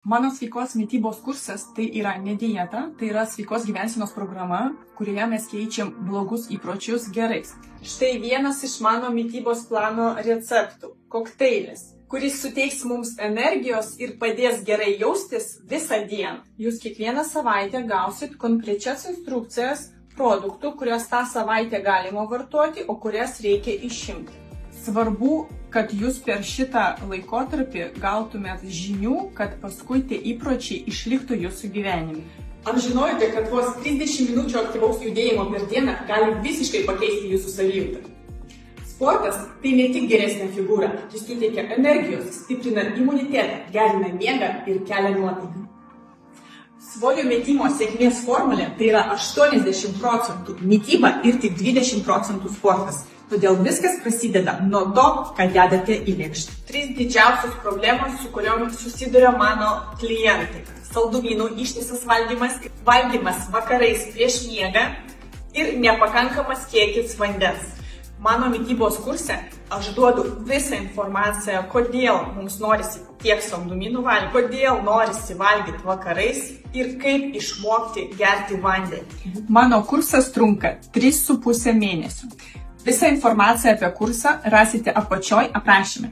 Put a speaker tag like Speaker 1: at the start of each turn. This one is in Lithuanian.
Speaker 1: Mano sveikos mitybos kursas tai yra ne dieta, tai yra sveikos gyvensenos programa, kurioje mes keičiam blogus įpročius gerais.
Speaker 2: Štai vienas iš mano mitybos plano receptų – kokteilis, kuris suteiks mums energijos ir padės gerai jaustis visą dieną. Jūs kiekvieną savaitę gausit konkrečias instrukcijas produktų, kuriuos tą savaitę galima vartoti, o kurias reikia išimti.
Speaker 1: Svarbu, kad jūs per šitą laikotarpį gautumėt žinių, kad paskui tie įpročiai išliktų jūsų gyvenime.
Speaker 2: Ar žinojote, kad vos 30 minučių aktyvaus judėjimo per dieną gali visiškai pakeisti jūsų savijautą? Sportas tai ne tik geresnė figūra, jis suteikia energijos, stiprina imunitetą, gerina miegą ir kelia nuotaiką. Svorio metimo sėkmės formulė tai yra 80% mityba ir tik 20% sportas. Todėl viskas prasideda nuo to, ką dedate į lėkštę. 3 didžiausios problemos, su kuriom susiduria mano klientai. Saldumynų ištisas valgymas vakarais prieš miegą ir nepakankamas kiekis vandens. Mano mitybos kurse aš duodu visą informaciją, kodėl mums norisi tiek saldumynų valgyti, kodėl norisi valgyti vakarais ir kaip išmokti gerti vandenį.
Speaker 1: Mano kursas trunka 3,5 mėnesių. Visą informaciją apie kursą rasite apačioj aprašyme.